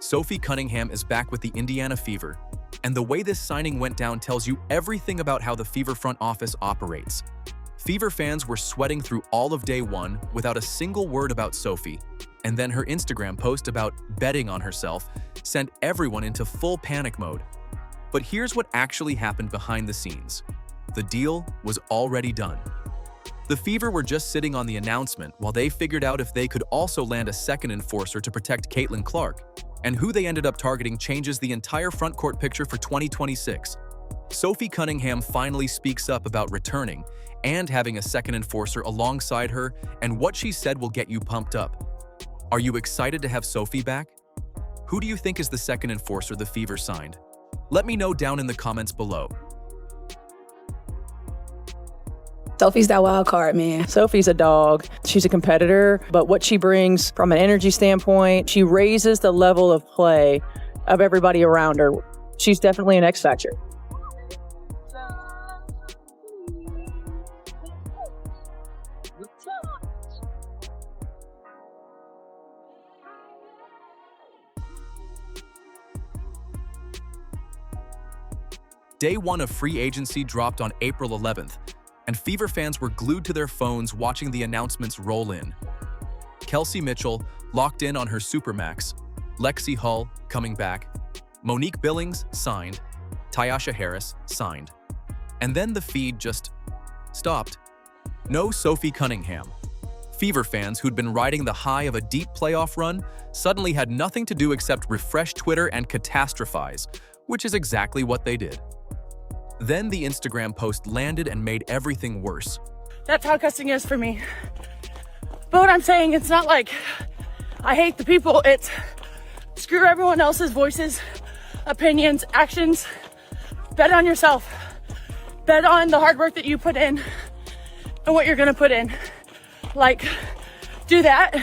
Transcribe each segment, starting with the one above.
Sophie Cunningham is back with the Indiana Fever, and the way this signing went down tells you everything about how the Fever front office operates. Fever fans were sweating through all of day one without a single word about Sophie, and then her Instagram post about betting on herself sent everyone into full panic mode. But here's what actually happened behind the scenes. The deal was already done. The Fever were just sitting on the announcement while they figured out if they could also land a second enforcer to protect Caitlin Clark, and who they ended up targeting changes the entire front court picture for 2026. Sophie Cunningham finally speaks up about returning and having a second enforcer alongside her, and what she said will get you pumped up. Are you excited to have Sophie back? Who do you think is the second enforcer the Fever signed? Let me know down in the comments below. Sophie's that wild card, man. Sophie's a dog. She's a competitor, but what she brings from an energy standpoint, she raises the level of play of everybody around her. She's definitely an X factor. Day one of free agency dropped on April 11th, and Fever fans were glued to their phones watching the announcements roll in. Kelsey Mitchell locked in on her Supermax, Lexi Hull coming back, Monique Billings signed, Tyasha Harris signed. And then the feed just stopped. No Sophie Cunningham. Fever fans who'd been riding the high of a deep playoff run suddenly had nothing to do except refresh Twitter and catastrophize, which is exactly what they did. Then the Instagram post landed and made everything worse. That's how cussing is for me. But what I'm saying, it's not like I hate the people. It's screw everyone else's voices, opinions, actions. Bet on yourself. Bet on the hard work that you put in and what you're gonna put in. Like, do that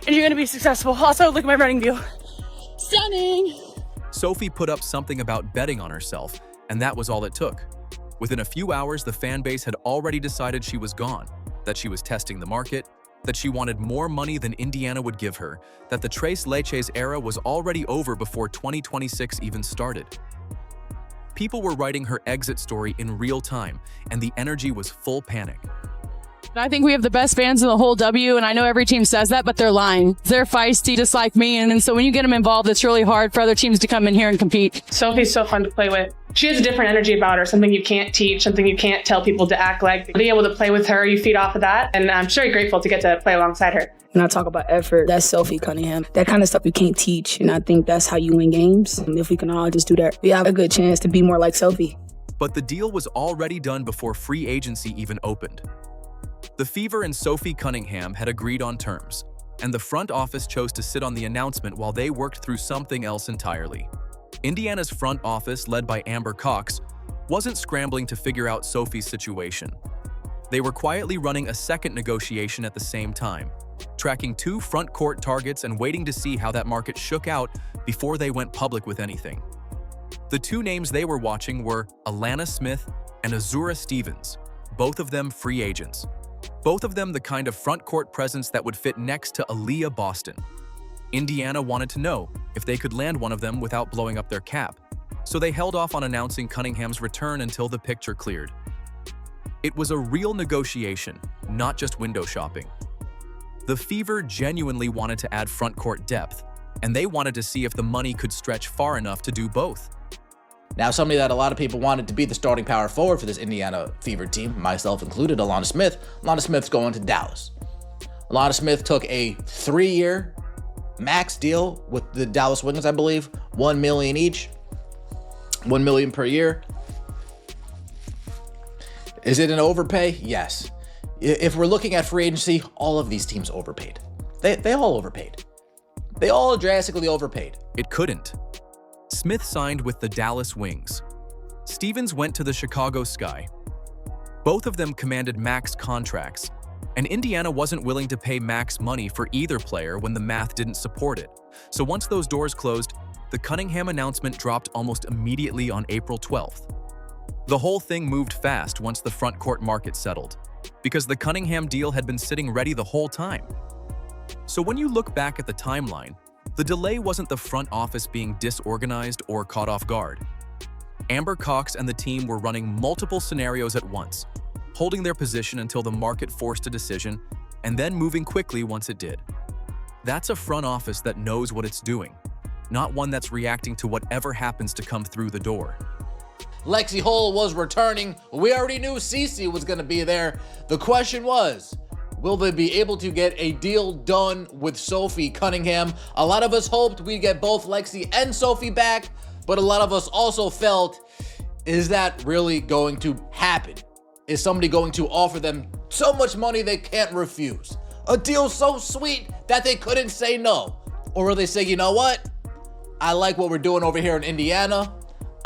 and you're gonna be successful. Also, look at my running view. Stunning. Sophie put up something about betting on herself, and that was all it took. Within a few hours, the fan base had already decided she was gone, that she was testing the market, that she wanted more money than Indiana would give her, that the Tres Leches era was already over before 2026 even started. People were writing her exit story in real time, and the energy was full panic. I think we have the best fans in the whole W, and I know every team says that, but they're lying. They're feisty just like me, and so when you get them involved, it's really hard for other teams to come in here and compete. Sophie's so fun to play with. She has a different energy about her, something you can't teach, something you can't tell people to act like. Being able to play with her, you feed off of that, and I'm very grateful to get to play alongside her. When I talk about effort, that's Sophie Cunningham. That kind of stuff you can't teach, and I think that's how you win games. And if we can all just do that, we have a good chance to be more like Sophie. But the deal was already done before free agency even opened. The Fever and Sophie Cunningham had agreed on terms, and the front office chose to sit on the announcement while they worked through something else entirely. Indiana's front office, led by Amber Cox, wasn't scrambling to figure out Sophie's situation. They were quietly running a second negotiation at the same time, tracking two front court targets and waiting to see how that market shook out before they went public with anything. The two names they were watching were Alana Smith and Azura Stevens, both of them free agents. Both of them the kind of front court presence that would fit next to Aaliyah Boston. Indiana wanted to know if they could land one of them without blowing up their cap, so they held off on announcing Cunningham's return until the picture cleared. It was a real negotiation, not just window shopping. The Fever genuinely wanted to add front court depth, and they wanted to see if the money could stretch far enough to do both. Now, somebody that a lot of people wanted to be the starting power forward for this Indiana Fever team, myself included, Alana Smith. Alana Smith's going to Dallas. Alana Smith took a 3-year max deal with the Dallas Wings, I believe, $1 million each, $1 million per year. Is it an overpay? Yes. If we're looking at free agency, all of these teams overpaid. They all overpaid. They all drastically overpaid. It couldn't. Smith signed with the Dallas Wings. Stevens went to the Chicago Sky. Both of them commanded max contracts, and Indiana wasn't willing to pay max money for either player when the math didn't support it. So once those doors closed, the Cunningham announcement dropped almost immediately on April 12th. The whole thing moved fast once the front court market settled, because the Cunningham deal had been sitting ready the whole time. So when you look back at the timeline, The delay wasn't the front office being disorganized or caught off guard. Amber Cox and the team were running multiple scenarios at once, holding their position until the market forced a decision, and then moving quickly once it did. That's a front office that knows what it's doing, not one that's reacting to whatever happens to come through the door. Lexi Hull was returning. We already knew Cece was going to be there. The question was, will they be able to get a deal done with Sophie Cunningham? A lot of us hoped we'd get both Lexi and Sophie back, but a lot of us also felt, is that really going to happen? Is somebody going to offer them so much money they can't refuse? A deal so sweet that they couldn't say no? Or will they say, you know what? I like what we're doing over here in Indiana.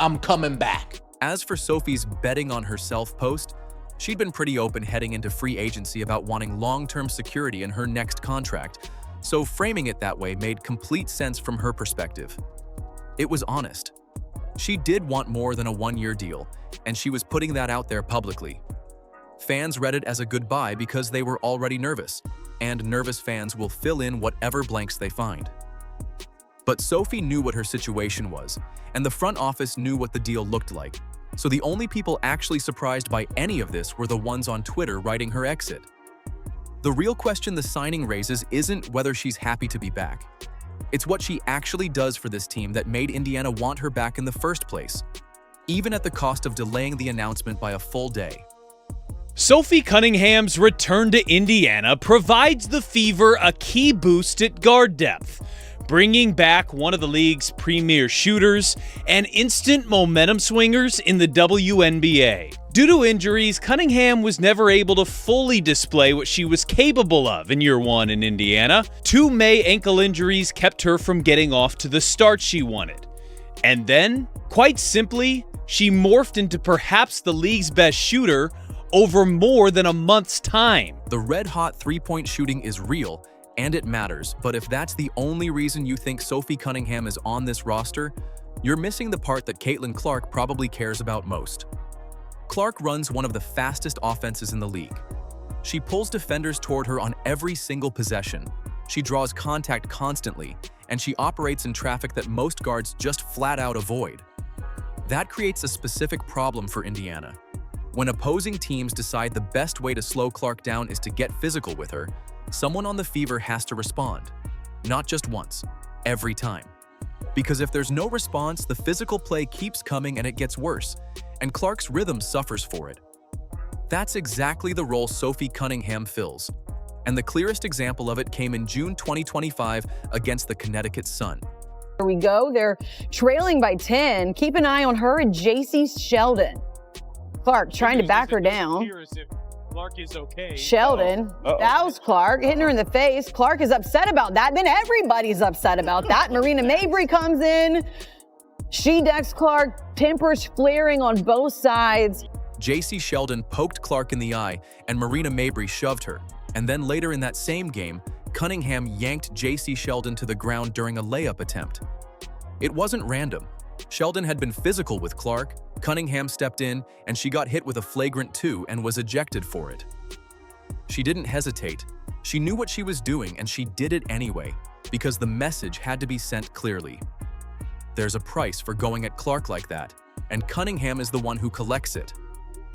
I'm coming back. As for Sophie's betting on herself post, she'd been pretty open heading into free agency about wanting long-term security in her next contract, so framing it that way made complete sense from her perspective. It was honest. She did want more than a one-year deal, and she was putting that out there publicly. Fans read it as a goodbye because they were already nervous, and nervous fans will fill in whatever blanks they find. But Sophie knew what her situation was, and the front office knew what the deal looked like. So the only people actually surprised by any of this were the ones on Twitter writing her exit. The real question the signing raises isn't whether she's happy to be back. It's what she actually does for this team that made Indiana want her back in the first place, even at the cost of delaying the announcement by a full day. Sophie Cunningham's return to Indiana provides the Fever a key boost at guard depth, bringing back one of the league's premier shooters and instant momentum swingers in the WNBA. Due to injuries, Cunningham was never able to fully display what she was capable of in year one in Indiana. 2 May ankle injuries kept her from getting off to the start she wanted. And then, quite simply, she morphed into perhaps the league's best shooter over more than a month's time. The red-hot three-point shooting is real, and it matters, but if that's the only reason you think Sophie Cunningham is on this roster, you're missing the part that Caitlin Clark probably cares about most. Clark runs one of the fastest offenses in the league. She pulls defenders toward her on every single possession. She draws contact constantly, and she operates in traffic that most guards just flat out avoid. That creates a specific problem for Indiana. When opposing teams decide the best way to slow Clark down is to get physical with her, someone on the Fever has to respond. Not just once, every time. Because if there's no response, the physical play keeps coming and it gets worse, and Clark's rhythm suffers for it. That's exactly the role Sophie Cunningham fills, and the clearest example of it came in June 2025 against the Connecticut Sun. Here we go. They're trailing by 10. Keep an eye on her and J.C. Sheldon. Clark trying to back her down. Clark is okay. Sheldon, that was Clark, hitting her in the face. Clark is upset about that. Then everybody's upset about that. Marina Mabry comes in. She decks Clark, tempers flaring on both sides. J.C. Sheldon poked Clark in the eye, and Marina Mabry shoved her. And then later in that same game, Cunningham yanked J.C. Sheldon to the ground during a layup attempt. It wasn't random. Sheldon had been physical with Clark, Cunningham stepped in, and she got hit with a flagrant 2 and was ejected for it. She didn't hesitate. She knew what she was doing, and she did it anyway, because the message had to be sent clearly. There's a price for going at Clark like that, and Cunningham is the one who collects it.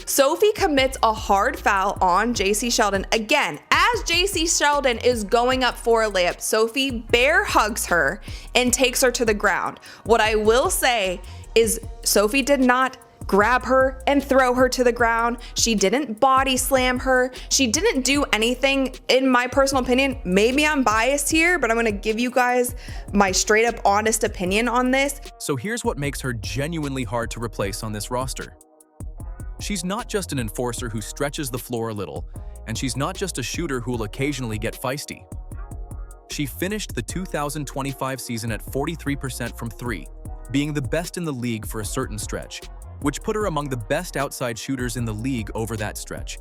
Sophie commits a hard foul on J.C. Sheldon. Again, as J.C. Sheldon is going up for a layup, Sophie bear hugs her and takes her to the ground. What I will say is Sophie did not grab her and throw her to the ground. She didn't body slam her. She didn't do anything, in my personal opinion. Maybe I'm biased here, but I'm gonna give you guys my straight up honest opinion on this. So here's what makes her genuinely hard to replace on this roster. She's not just an enforcer who stretches the floor a little, and she's not just a shooter who will occasionally get feisty. She finished the 2025 season at 43% from 3, being the best in the league for a certain stretch, which put her among the best outside shooters in the league over that stretch.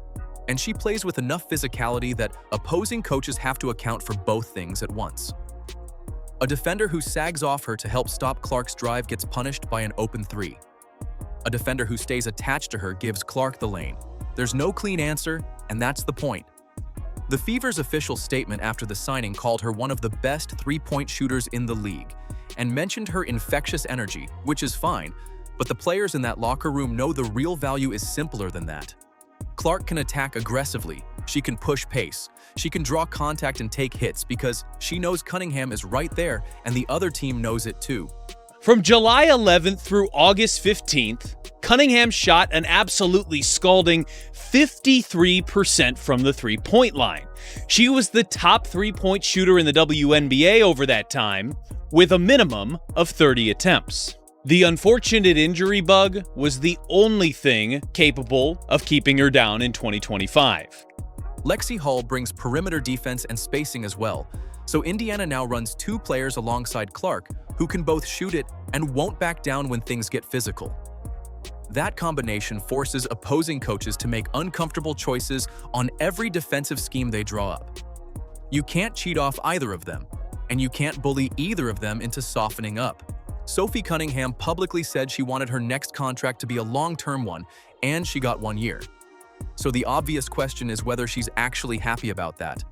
And she plays with enough physicality that opposing coaches have to account for both things at once. A defender who sags off her to help stop Clark's drive gets punished by an open 3. A defender who stays attached to her gives Clark the lane. There's no clean answer, and that's the point. The Fever's official statement after the signing called her one of the best three-point shooters in the league and mentioned her infectious energy, which is fine, but the players in that locker room know the real value is simpler than that. Clark can attack aggressively, she can push pace, she can draw contact and take hits because she knows Cunningham is right there and the other team knows it too. From July 11th through August 15th, Cunningham shot an absolutely scalding 53% from the three-point line. She was the top three-point shooter in the WNBA over that time, with a minimum of 30 attempts. The unfortunate injury bug was the only thing capable of keeping her down in 2025. Lexi Hull brings perimeter defense and spacing as well, so Indiana now runs two players alongside Clark who can both shoot it and won't back down when things get physical. That combination forces opposing coaches to make uncomfortable choices on every defensive scheme they draw up. You can't cheat off either of them, and you can't bully either of them into softening up. Sophie Cunningham publicly said she wanted her next contract to be a long-term one, and she got 1 year. So the obvious question is whether she's actually happy about that,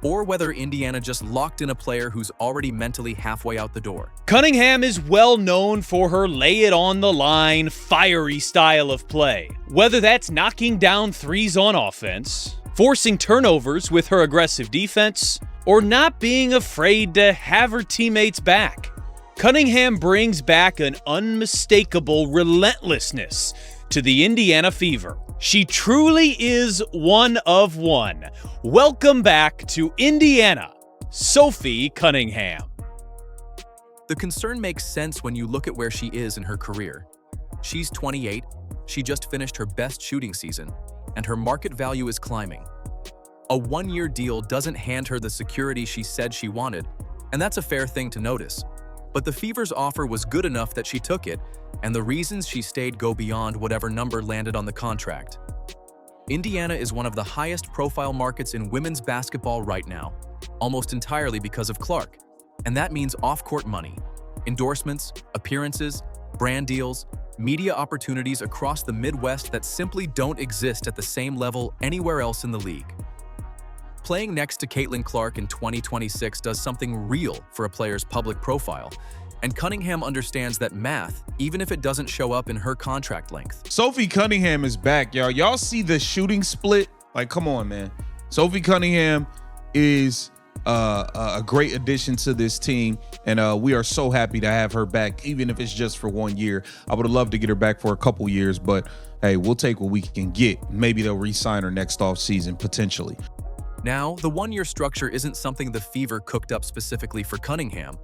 or whether Indiana just locked in a player who's already mentally halfway out the door. Cunningham is well known for her lay-it-on-the-line, fiery style of play. Whether that's knocking down threes on offense, forcing turnovers with her aggressive defense, or not being afraid to have her teammates back. Cunningham brings back an unmistakable relentlessness to the Indiana Fever. She truly is one of one. Welcome back to Indiana, Sophie Cunningham. The concern makes sense when you look at where she is in her career. She's 28, she just finished her best shooting season, and her market value is climbing. A one-year deal doesn't hand her the security she said she wanted, and that's a fair thing to notice. But the Fever's offer was good enough that she took it, and the reasons she stayed go beyond whatever number landed on the contract. Indiana is one of the highest profile markets in women's basketball right now, almost entirely because of Clark. And that means off-court money, endorsements, appearances, brand deals, media opportunities across the Midwest that simply don't exist at the same level anywhere else in the league. Playing next to Caitlin Clark in 2026 does something real for a player's public profile, and Cunningham understands that math, even if it doesn't show up in her contract length. Sophie Cunningham is back, y'all. Y'all see the shooting split? Like, come on, man. Sophie Cunningham is a great addition to this team, and we are so happy to have her back, even if it's just for 1 year. I would have loved to get her back for a couple years, but hey, we'll take what we can get. Maybe they'll re-sign her next offseason, potentially. Now, the one-year structure isn't something the Fever cooked up specifically for Cunningham.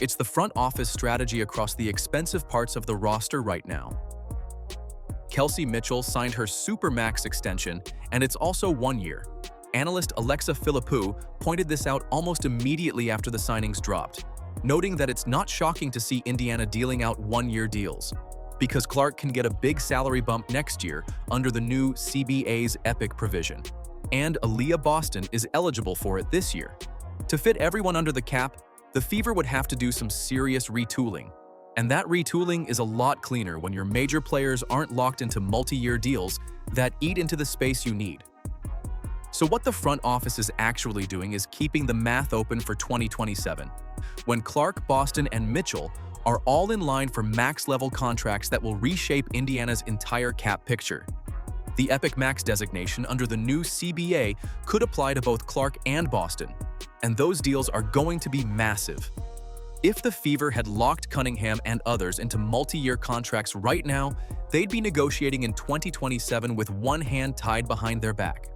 It's the front office strategy across the expensive parts of the roster right now. Kelsey Mitchell signed her Supermax extension, and it's also 1 year. Analyst Alexa Philippou pointed this out almost immediately after the signings dropped, noting that it's not shocking to see Indiana dealing out one-year deals, because Clark can get a big salary bump next year under the new CBA's EPIC provision. And Aaliyah Boston is eligible for it this year. To fit everyone under the cap, the Fever would have to do some serious retooling. And that retooling is a lot cleaner when your major players aren't locked into multi-year deals that eat into the space you need. So what the front office is actually doing is keeping the math open for 2027, when Clark, Boston, and Mitchell are all in line for max-level contracts that will reshape Indiana's entire cap picture. The Epic Max designation under the new CBA could apply to both Clark and Boston, and those deals are going to be massive. If the Fever had locked Cunningham and others into multi-year contracts right now, they'd be negotiating in 2027 with one hand tied behind their back.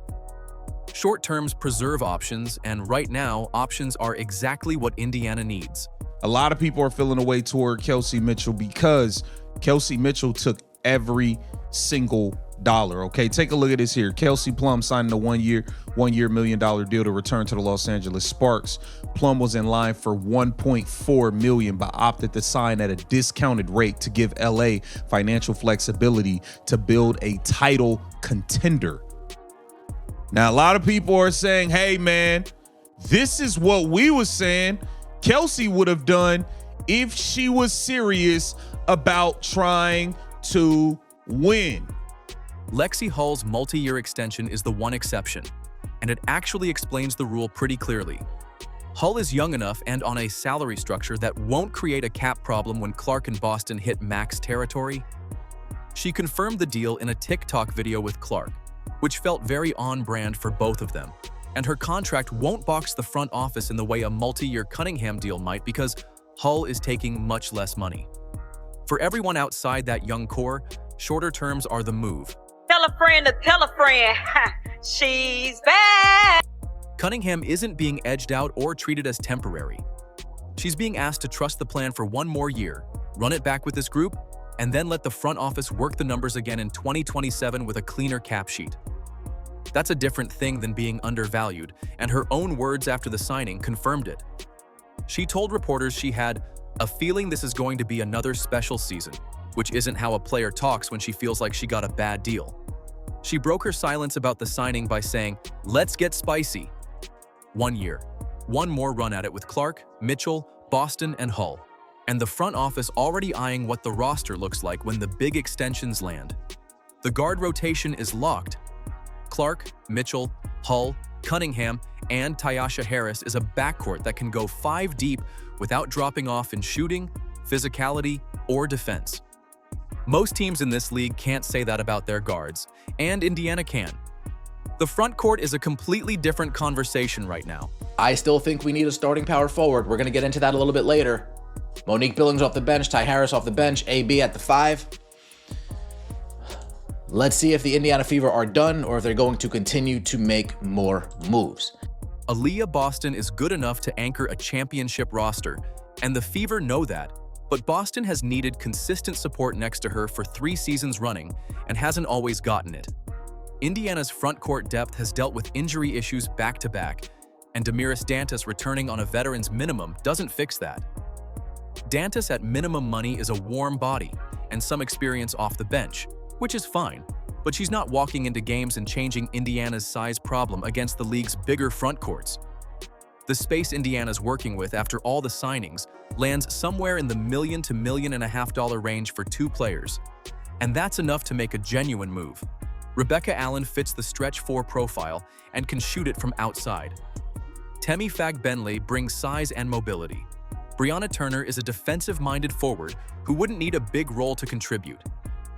Short terms preserve options, and right now, options are exactly what Indiana needs. A lot of people are feeling away toward Kelsey Mitchell because Kelsey Mitchell took every single dollar. Okay, take a look at this here. Kelsey Plum signed a one-year $1 million deal to return to the Los Angeles Sparks. Plum was in line for $1.4 million, but opted to sign at a discounted rate to give LA financial flexibility to build a title contender. Now, a lot of people are saying, hey, man, this is what we were saying Kelsey would have done if she was serious about trying to win. Lexi Hull's multi-year extension is the one exception, and it actually explains the rule pretty clearly. Hull is young enough and on a salary structure that won't create a cap problem when Clark and Boston hit max territory. She confirmed the deal in a TikTok video with Clark, which felt very on-brand for both of them, and her contract won't box the front office in the way a multi-year Cunningham deal might because Hull is taking much less money. For everyone outside that young core, shorter terms are the move. Tell a friend to tell a friend, she's back! Cunningham isn't being edged out or treated as temporary. She's being asked to trust the plan for one more year, run it back with this group, and then let the front office work the numbers again in 2027 with a cleaner cap sheet. That's a different thing than being undervalued, and her own words after the signing confirmed it. She told reporters she had a feeling this is going to be another special season, which isn't how a player talks when she feels like she got a bad deal. She broke her silence about the signing by saying, "Let's get spicy." 1 year, one more run at it with Clark, Mitchell, Boston, and Hull, and the front office already eyeing what the roster looks like when the big extensions land. The guard rotation is locked. Clark, Mitchell, Hull, Cunningham, and Tyasha Harris is a backcourt that can go 5 deep without dropping off in shooting, physicality, or defense. Most teams in this league can't say that about their guards, and Indiana can. The front court is a completely different conversation right now. I still think we need a starting power forward. We're going to get into that a little bit later. Monique Billings off the bench, Ty Harris off the bench, AB at the 5. Let's see if the Indiana Fever are done or if they're going to continue to make more moves. Aaliyah Boston is good enough to anchor a championship roster, and the Fever know that, but Boston has needed consistent support next to her for 3 seasons running and hasn't always gotten it. Indiana's front court depth has dealt with injury issues back-to-back, and Damiris Dantas returning on a veteran's minimum doesn't fix that. Dantas at minimum money is a warm body and some experience off the bench, which is fine, but she's not walking into games and changing Indiana's size problem against the league's bigger front courts. The space Indiana's working with after all the signings lands somewhere in the $1 million to $1.5 million range for 2 players, and that's enough to make a genuine move. Rebecca Allen fits the stretch 4 profile and can shoot it from outside. Temi Fagbenle brings size and mobility. Brianna Turner is a defensive-minded forward who wouldn't need a big role to contribute.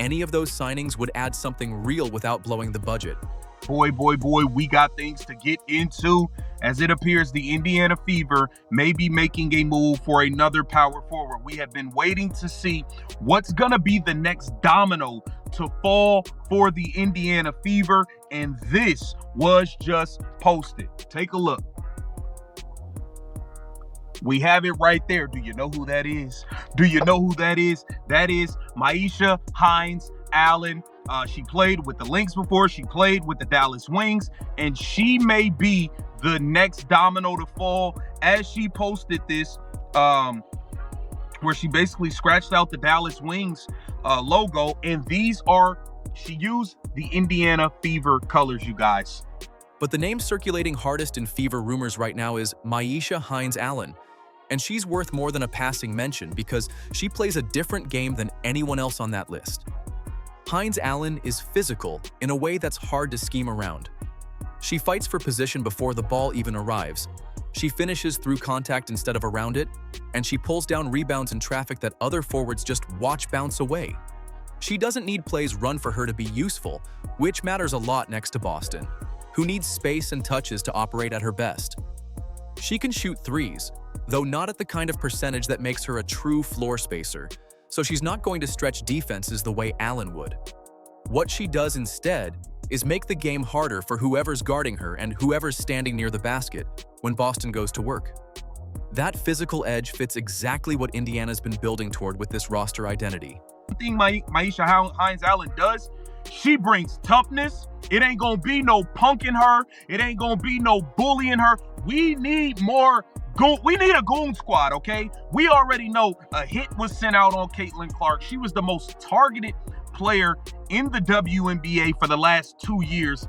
Any of those signings would add something real without blowing the budget. Boy, we got things to get into. As it appears, the Indiana Fever may be making a move for another power forward. We have been waiting to see what's going to be the next domino to fall for the Indiana Fever, and this was just posted. Take a look. We have it right there. Do you know who that is? Do you know who that is? That is Myisha Hines Allen. She played with the Lynx before. She played with the Dallas Wings, and she may be the next domino to fall. As she posted this, where she basically scratched out the Dallas Wings logo, and she used the Indiana Fever colors, you guys. But the name circulating hardest in Fever rumors right now is Myisha Hines Allen, and she's worth more than a passing mention because she plays a different game than anyone else on that list. Hines Allen is physical in a way that's hard to scheme around. She fights for position before the ball even arrives. She finishes through contact instead of around it, and she pulls down rebounds in traffic that other forwards just watch bounce away. She doesn't need plays run for her to be useful, which matters a lot next to Boston, who needs space and touches to operate at her best. She can shoot threes, though not at the kind of percentage that makes her a true floor spacer, so she's not going to stretch defenses the way Allen would. What she does instead is make the game harder for whoever's guarding her and whoever's standing near the basket when Boston goes to work. That physical edge fits exactly what Indiana's been building toward with this roster identity. One thing Myisha Hines Allen does, she brings toughness. It ain't gonna be no punking her. It ain't gonna be no bullying her. We need more we need a goon squad, okay? We already know a hit was sent out on Caitlin Clark. She was the most targeted player in the WNBA for the last 2 years.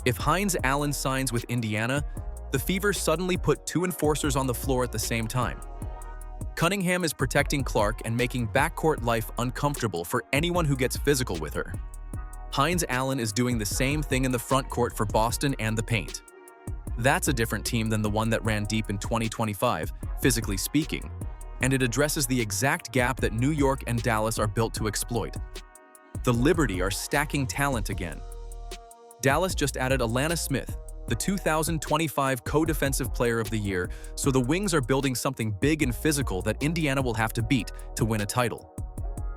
If Hines Allen signs with Indiana, the Fever suddenly put 2 enforcers on the floor at the same time. Cunningham is protecting Clark and making backcourt life uncomfortable for anyone who gets physical with her. Hines Allen is doing the same thing in the front court for Boston and the paint. That's a different team than the one that ran deep in 2025, physically speaking, and it addresses the exact gap that New York and Dallas are built to exploit. The Liberty are stacking talent again. Dallas just added Alana Smith, the 2025 Co-Defensive Player of the Year, so the Wings are building something big and physical that Indiana will have to beat to win a title.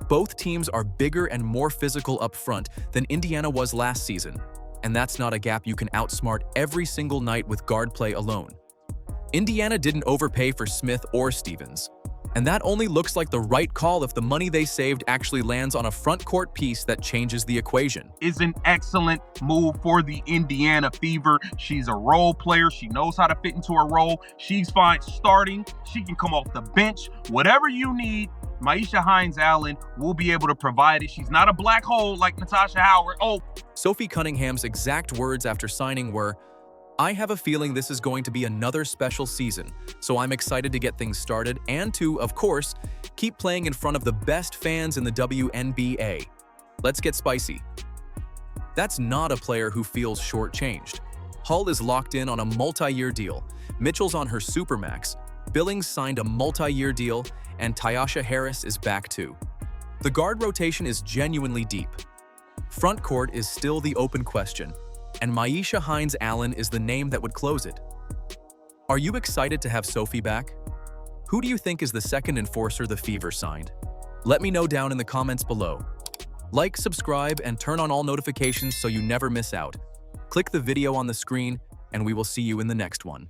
Both teams are bigger and more physical up front than Indiana was last season, and that's not a gap you can outsmart every single night with guard play alone. Indiana didn't overpay for Smith or Stevens, and that only looks like the right call if the money they saved actually lands on a front court piece that changes the equation. Is an excellent move for the Indiana Fever. She's a role player. She knows how to fit into her role. She's fine starting. She can come off the bench. Whatever you need, Myisha Hines-Allen will be able to provide it. She's not a black hole like Natasha Howard. Sophie Cunningham's exact words after signing were, "I have a feeling this is going to be another special season, so I'm excited to get things started and to, of course, keep playing in front of the best fans in the WNBA. Let's get spicy." That's not a player who feels shortchanged. Hull is locked in on a multi-year deal. Mitchell's on her supermax. Billings signed a multi-year deal, and Tyasha Harris is back too. The guard rotation is genuinely deep. Front court is still the open question, and Myisha Hines-Allen is the name that would close it. Are you excited to have Sophie back? Who do you think is the second enforcer the Fever signed? Let me know down in the comments below. Like, subscribe, and turn on all notifications so you never miss out. Click the video on the screen, and we will see you in the next one.